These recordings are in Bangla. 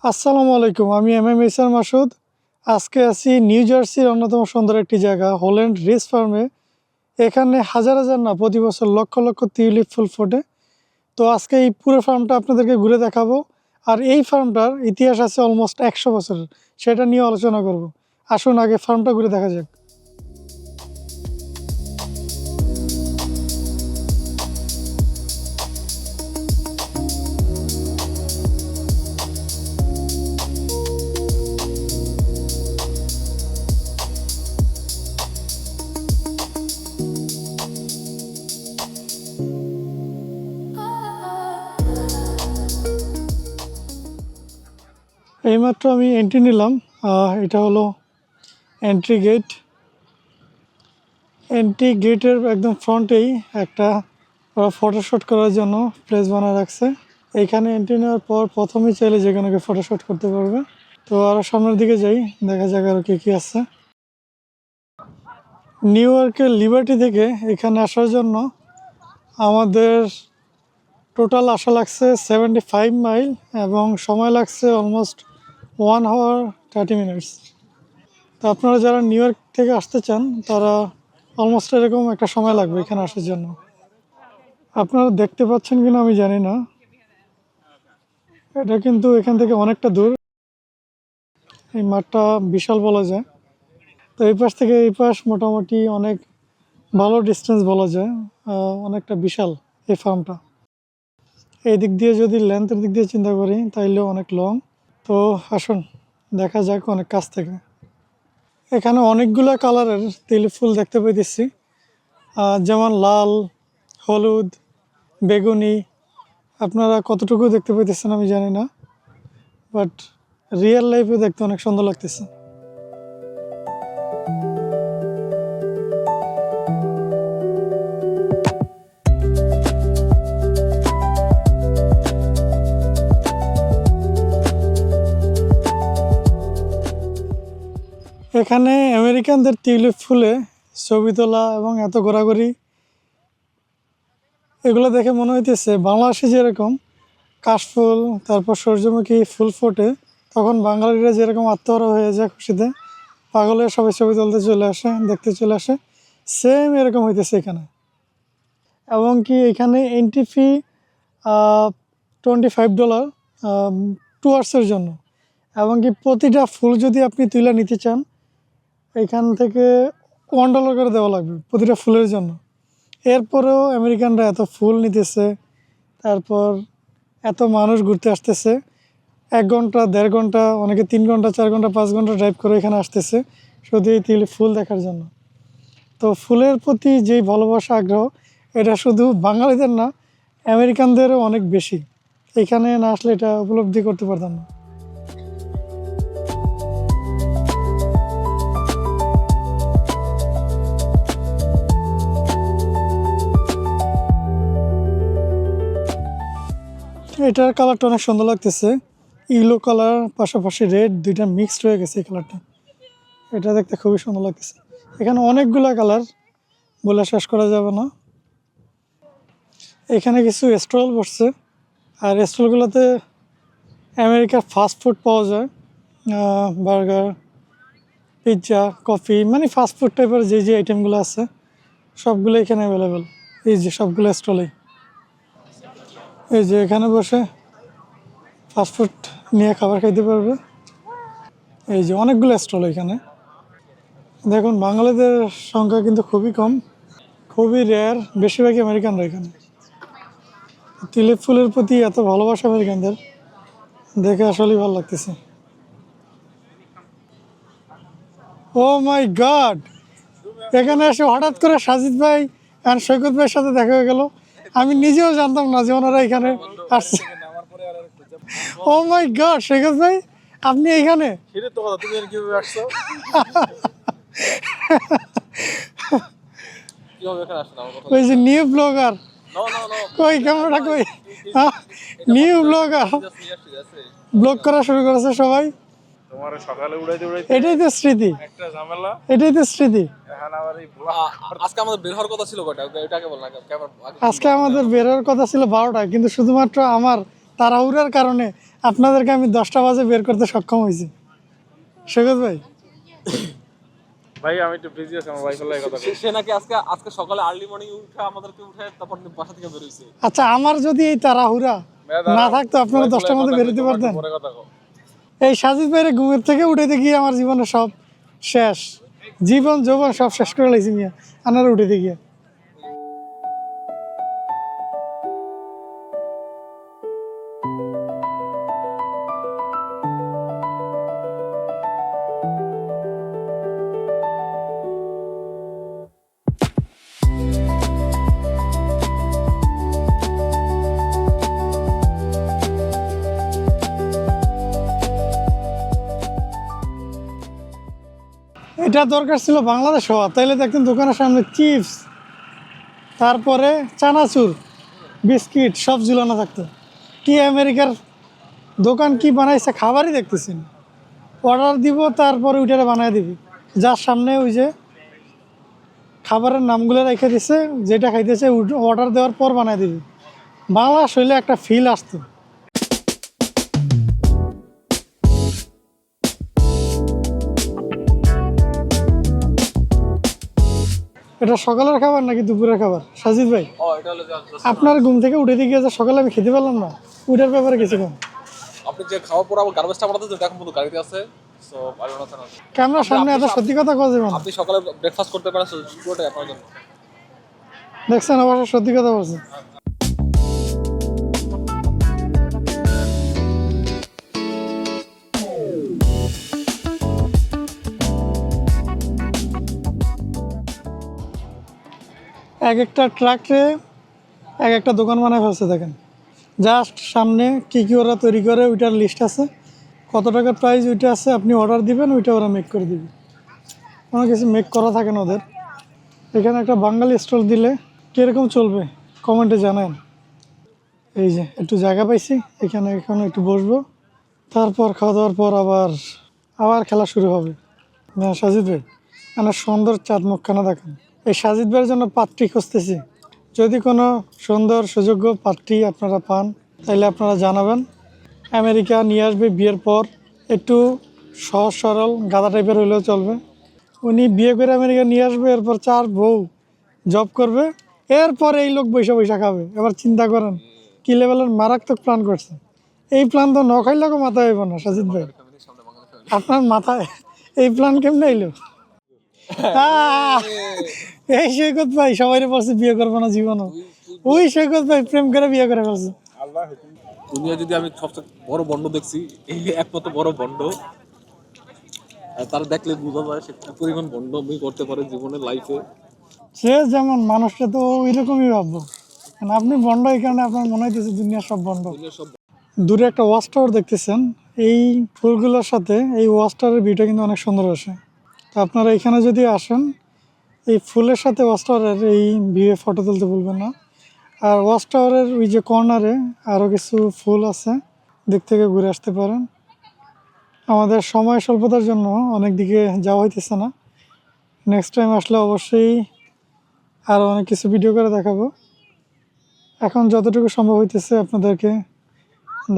আসসালামু আলাইকুম, আমি এসআর মাসুদ। আজকে আছি নিউ জার্সির অন্যতম সুন্দর একটি জায়গা হল্যান্ড রিস ফার্মে। এখানে হাজার হাজার না, প্রতি বছর লক্ষ লক্ষ টিউলিপ ফুল ফোটে। তো আজকে এই পুরো ফার্মটা আপনাদেরকে ঘুরে দেখাবো। আর এই ফার্মটার ইতিহাস আছে অলমোস্ট 100 বছরের, সেটা নিয়ে আলোচনা করব। আসুন আগে ফার্মটা ঘুরে দেখা যাক। এইমাত্র আমি এন্ট্রি নিলাম। এটা হলো এন্ট্রি গেট। এন্ট্রি গেটের একদম ফ্রন্টেই একটা ফটোশ্যুট করার জন্য প্লেস বানিয়ে রাখছে। এইখানে এন্ট্রি নেওয়ার পর প্রথমেই চাইলে যে কোনো ফটোশ্যুট করতে পারবে। তো আরও সামনের দিকে যাই, দেখা যাক আরও কী কী আছে। নিউ ইয়র্কের লিবার্টি থেকে এখানে আসার জন্য আমাদের টোটাল আসা লাগছে 75 মাইল এবং সময় লাগছে অলমোস্ট 1 hour 30 minutes। তো আপনারা যারা নিউ ইয়র্ক থেকে আসতে চান তারা অলমোস্ট এরকম একটা সময় লাগবে এখানে আসার জন্য। আপনারা দেখতে পাচ্ছেন কিনা আমি জানি না, এটা কিন্তু এখান থেকে অনেকটা দূর। এই মাঠটা বিশাল বলা যায়। তো এই পাশ থেকে এই পাশ মোটামুটি অনেক ভালো ডিস্টেন্স বলা যায়, অনেকটা বিশাল এই ফার্মটা। এই দিক দিয়ে যদি লেন্থের দিক দিয়ে চিন্তা করি তাইলে অনেক লং। তো আসুন দেখা যাক অনেক কাছ থেকে। এখানে অনেকগুলো কালারের টিউলিপ ফুল দেখতে পাইতেছি, যেমন লাল, হলুদ, বেগুনি। আপনারা কতটুকু দেখতে পাইতেছেন আমি জানি না, বাট রিয়েল লাইফে দেখতে অনেক সুন্দর লাগতেছে। এখানে আমেরিকানদের টিউলিপ ফুলে ছবি তোলা এবং এত ঘোরাঘুরি, এগুলো দেখে মনে হইতেছে বাংলাদেশে যেরকম কাশফুল তারপর সূর্যমুখী ফুল ফোটে, তখন বাঙালিরা যেরকম আত্মহারা হয়ে যায় খুশিতে, পাগলে সবাই ছবি তুলতে চলে আসে, দেখতে চলে আসে, সেম এরকম হইতেছে এখানে। এবং কি এখানে এন্ট্রি ফি $25 2 আওয়ার্সের জন্য। এবং কি প্রতিটা ফুল যদি আপনি তুলে নিতে চান এখান থেকে $1 করে দেওয়া লাগবে প্রতিটা ফুলের জন্য। এরপরেও আমেরিকানরা এত ফুল নিতেছে, তারপর এত মানুষ ঘুরতে আসতেছে, 1 ঘন্টা 1.5 ঘন্টা, অনেকে 3 ঘন্টা 4 ঘন্টা 5 ঘন্টা ড্রাইভ করে এখানে আসতেছে শুধু এই টিউলিপ ফুল দেখার জন্য। তো ফুলের প্রতি যেই ভালোবাসা আগ্রহ, এটা শুধু বাঙালিদের না, আমেরিকানদেরও অনেক বেশি। এখানে না আসলে এটা উপলব্ধি করতে পারতাম না। এটার কালারটা অনেক সুন্দর লাগতেছে, ইয়েলো কালার পাশাপাশি রেড, দুইটা মিক্সড হয়ে গেছে এই কালারটা। এটা দেখতে খুবই সুন্দর লাগতেছে। এখানে অনেকগুলো কালার, বলে শেষ করা যাবে না। এখানে কিছু স্টল বসছে, আর স্টলগুলোতে আমেরিকার ফাস্ট ফুড পাওয়া যায়, বার্গার, পিৎজা, কফি, মানে ফাস্ট ফুড টাইপের যে যে আইটেমগুলো আছে সবগুলো এখানে অ্যাভেলেবেল। এই যে সবগুলো স্টলেই, এই যে এখানে বসে ফাস্টফুড নিয়ে খাবার খাইতে পারবে। এই যে অনেকগুলো স্টল এখানে। দেখুন বাঙালিদের সংখ্যা কিন্তু খুবই কম, খুবই রেয়ার, বেশিরভাগই আমেরিকানরা এখানে। টিউলিপ ফুলের প্রতি এত ভালোবাসা আমেরিকানদের, দেখে আসলেই ভালো লাগতেছে। ও মাই গড, এখানে এসে হঠাৎ করে সাজিদ ভাই আর সৈকত ভাইয়ের সাথে দেখা হয়ে গেল। আমি নিজেও জানতাম না যে ওনারা এখানে আসছে। ও মাই গড, সৈকত ভাই আপনি এখানে? ওই যে নিউ ব্লগার, কই ক্যামেরাটা কই? নিউ ব্লগার, ব্লগ করা শুরু করেছে সবাই। এটাই তো স্মৃতি, এটাই তো স্মৃতি। আজকে আমাদের বের হওয়ার কথা ছিল কয়টা? এটাকে বল না। আজকে আমাদের বের হওয়ার কথা ছিল 12টায়, কিন্তু শুধুমাত্র আমার তাড়াহুড়ার কারণে আপনাদেরকে আমি 10টা বাজে বের করতে সক্ষম হয়েছি। সৈকত ভাই, ভাই আমি একটু বিজি আছি, আমার ওয়াইফের লাগে কথা কই। সে নাকি আজকে আজকে সকালে আর্লি মর্নিং উঠে আমাদেরকে উঠে তারপর বাসা থেকে বেরোইছে। আচ্ছা আমার যদি এই তাড়াহুড়া না থাকতো আপনারা 10টার মধ্যে বেরোতে পারতেন? পরে কথা কও। এই সাজিদ ভাইয়ের ঘুমের থেকে উঠেতে গিয়ে আমার জীবনে সব শেষ, জীবন যৌবন সব শেষ করে লাইছি মিয়া আনারা উঠেতে গিয়ে। এটা দরকার ছিল বাংলাদেশ হওয়া, তাইলে দেখতেন দোকানের সামনে চিপস, তারপরে চানাচুর, বিস্কিট সব ঝুলানো থাকতো। কি আমেরিকার দোকান কি বানাইছে খাবারই দেখতেছেন, অর্ডার দিব তারপরে ওইটারে বানায় দিবি, যার সামনে ওই যে খাবারের নামগুলো রেখে দিছে, যেটা খাইতেছে অর্ডার দেওয়ার পর বানায় দিবি। বাংলা শৈলে একটা ফিল আসতো। এটা সকালের খাবার নাকি দুপুরের খাবার সাজিদ ভাই? ও এটা হলো আপনার ঘুম থেকে উঠে দিয়ে যে সকালে আমি খেতে পারলাম না, ওইটার ব্যাপারে কিছু কম। আপনি যে খাওয়া পর আবার গার্বেজটা আমাদের তো এখন মতো গাড়িতে আছে। So I don't know. ক্যামেরার সামনে এত সত্যি কথা কথা যাবে না। আপনি সকালে ব্রেকফাস্ট করতে পারেন, পুরোটাই আপনার জন্য। দেখছেন অবশ্য সত্যি কথা বলছে। এক একটা ট্রাকে এক একটা দোকান বানায় ফেলছে দেখেন। জাস্ট সামনে কী কী ওরা তৈরি করে ওইটার লিস্ট আছে, কত টাকার প্রাইস ওইটা আছে, আপনি অর্ডার দিবেন ওইটা ওরা মেক করে দিবে। কোনো কিছু মেক করা থাকে না ওদের। এখানে একটা বাঙালি স্টল দিলে কীরকম চলবে কমেন্টে জানান। এই যে একটু জায়গা পাইছি, এখানে একটু বসবো, তারপর খাওয়া দাওয়ার পর আবার খেলা শুরু হবে। না সাজিদ ভাই, মানে সুন্দর চাঁদ মুখখানা দেখেন। এই সাজিদ ভাইয়ের জন্য পাত্রী খুঁজতেছি, যদি কোনো সুন্দর সুযোগ্য পাত্রী আপনারা পান তাহলে আপনারা জানাবেন। আমেরিকা নিয়ে আসবে বিয়ের পর, একটু সহজ সরল গাদা টাইপের হইলেও চলবে। উনি বিয়ে করে আমেরিকা নিয়ে আসবে, এরপর 4 বউ জব করবে, এরপর এই লোক বৈশা বৈশা খাবে। এবার চিন্তা করেন কী লেভেলের মারাত্মক প্ল্যান করছে। এই প্ল্যান তো নখাইলেও মাথায় হইব না সাজিদ ভাই, আপনার মাথায় এই প্ল্যান কেমনে এলো? এই সৈকত ভাই সবাই বলছে বিয়ে করবো না জীবনও, ওই সৈকত ভাই প্রেম করে বিয়ে করে ফেলছে। দুনিয়া যদি আমি সবচেয়ে বড় বন্ড দেখছি, এই একমাত্র বড় বন্ড। আর তার দেখলে বোঝা যায় সে কি পরিমাণ বন্ড আমি করতে পারে জীবনের লাইফে। সে যেমন মানুষটা তো ওই রকমই ভাববো, কারণ আপনি বন্ড এই কারণে আপনার মনে হইতেছে দুনিয়া সব বন্ড। দুনিয়ার সব দূরে একটা ওয়াচ টাওয়ার দেখতেছেন, এই ফুলগুলোর সাথে এই ওয়াচ টাওয়ারের ভিউটা কিন্তু অনেক সুন্দর আসে। তো আপনারা এখানে যদি আসেন, এই ফুলের সাথে ওয়াচ টাওয়ারের এই ভিউয়ে ফটো তুলতে ভুলবেন না। আর ওয়াচ টাওয়ারের ওই যে কর্নারে আরও কিছু ফুল আছে, দিক থেকে ঘুরে আসতে পারেন। আমাদের সময় স্বল্পতার জন্য অনেক দিকে যাওয়া হইতেছে না, নেক্সট টাইম আসলে অবশ্যই আরও অনেক কিছু ভিডিও করে দেখাবো। এখন যতটুকু সম্ভব হইতেছে আপনাদেরকে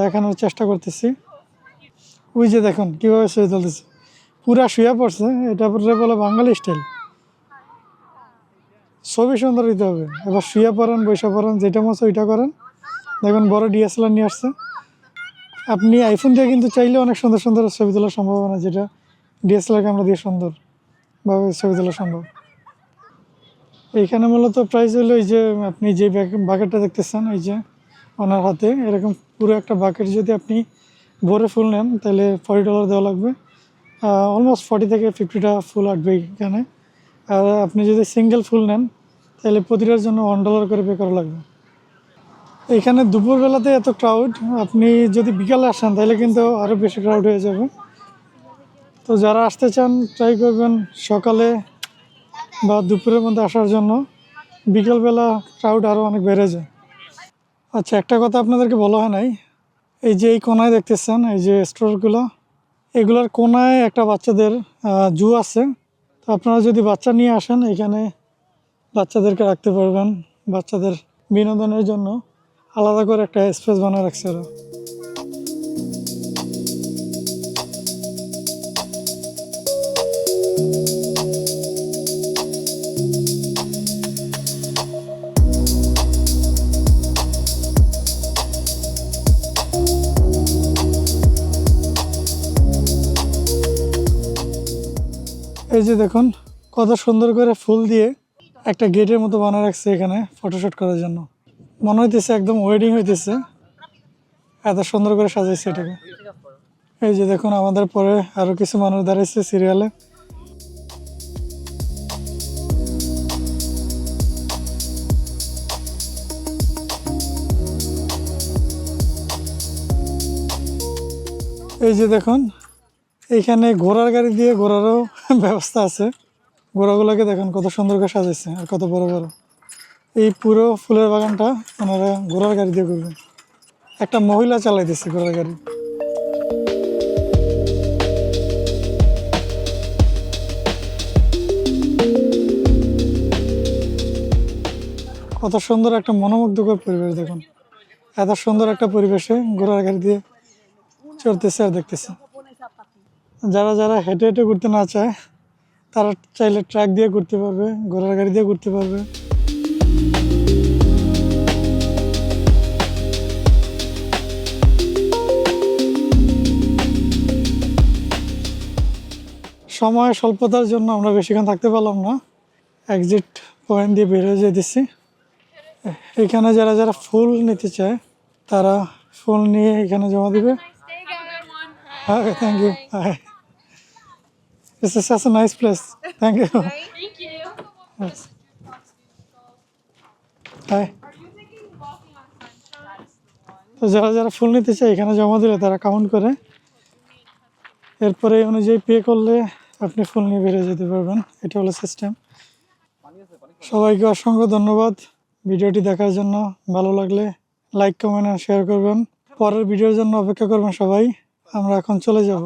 দেখানোর চেষ্টা করতেছি। ওই যে দেখুন কীভাবে শুয়ে চলতেছে, পুরা শুয়ে পড়ছে, এটা বলে বাঙালি স্টাইল। ছবি সুন্দর দিতে হবে, এবার শুয়ে পড়েন বসে পড়েন যেটা মতো ওইটা করেন। দেখুন বড় ডিএসএলআর নিয়ে আসছে, আপনি আইফোন দিয়ে কিন্তু চাইলে অনেক সুন্দর সুন্দর ছবি তোলার সম্ভাবনা, যেটা ডিএসএলআর ক্যামেরা দিয়ে সুন্দরভাবে ছবি তোলা সম্ভব। এইখানে মূলত প্রাইস হলো এই যে আপনি যে বাকেটটা দেখতেছেন, এই যে ওনার হাতে এরকম পুরো একটা বাকেট যদি আপনি ভরে ফুল নেন তাহলে $40 দেওয়া লাগবে। অলমোস্ট 40 থেকে 50টা ফুল আসবে এখানে। আর আপনি যদি সিঙ্গেল ফুল নেন তাহলে প্রতিটার জন্য $1 করে পে করা লাগবে। এখানে দুপুরবেলাতে এত ক্রাউড, আপনি যদি বিকালে আসেন তাহলে কিন্তু আরও বেশি ক্রাউড হয়ে যাবে। তো যারা আসতে চান ট্রাই করবেন সকালে বা দুপুরের মধ্যে আসার জন্য, বিকালবেলা ক্রাউড আরও অনেক বেড়ে যায়। আচ্ছা একটা কথা আপনাদেরকে বলা হয় নাই, এই যে এই কোনায় দেখতেছেন এই যে স্টোরগুলো, এগুলোর কোনায় একটা বাচ্চাদের জু আছে। তো আপনারা যদি বাচ্চা নিয়ে আসেন এখানে বাচ্চাদেরকে রাখতে পারবেন, বাচ্চাদের বিনোদনের জন্য আলাদা করে একটা স্পেস বানিয়ে রাখছে ওরা। এই যে দেখুন কত সুন্দর করে ফুল দিয়ে একটা গেটের মতো বানিয়ে রাখছে এখানে ফটোশুট করার জন্য। মনে হইতেছে একদম ওয়েডিং হইতেছে, এত সুন্দর করে সাজাইছে এটাকে। এই যে দেখুন আমাদের পরে আরো কিছু মানুষ দাঁড়াইছে সিরিয়ালে। এই যে দেখুন এইখানে ঘোড়ার গাড়ি দিয়ে ঘোড়ারও ব্যবস্থা আছে। ঘোড়াগুলোকে দেখুন কত সুন্দর করে সাজাইছে আর কত বড় বড়। এই পুরো ফুলের বাগানটা ওনারা ঘোড়ার গাড়ি দিয়ে করবেন। একটা মহিলা চালাইতেছে ঘোড়ার গাড়ি। কত সুন্দর একটা মনোমুগ্ধকর পরিবেশ দেখুন। এত সুন্দর একটা পরিবেশে ঘোড়ার গাড়ি দিয়ে চড়তেছে আর দেখতেছে। যারা যারা হেঁটে হেঁটে ঘুরতে না চায় তারা চাইলে ট্রাক দিয়ে ঘুরতে পারবে, ঘোড়ার গাড়ি দিয়ে ঘুরতে পারবে। সময় স্বল্পতার জন্য আমরা বেশিক্ষণ থাকতে পারলাম না, এক্সিট পয়েন্ট দিয়ে বের হয়ে যেতেছি। এখানে যারা যারা ফুল নিতে চায় তারা ফুল নিয়ে এখানে জমা দিবে। Okay, thank you. Hi. This is such a nice place. Thank you. Thank you. Yes. Hi. তো যারা যারা ফুল নিতে চায় এখানে জমা দিলে তারা কাউন্ট করে, এরপরে এই অনুযায়ী পে করলে আপনি ফুল নিয়ে বেরিয়ে যেতে পারবেন। এটা হলো সিস্টেম। সবাইকে অসংখ্য ধন্যবাদ ভিডিওটি দেখার জন্য। ভালো লাগলে লাইক, কমেন্ট আর শেয়ার করবেন। পরের ভিডিওর জন্য অপেক্ষা করবেন সবাই। আমরা এখন চলে যাব।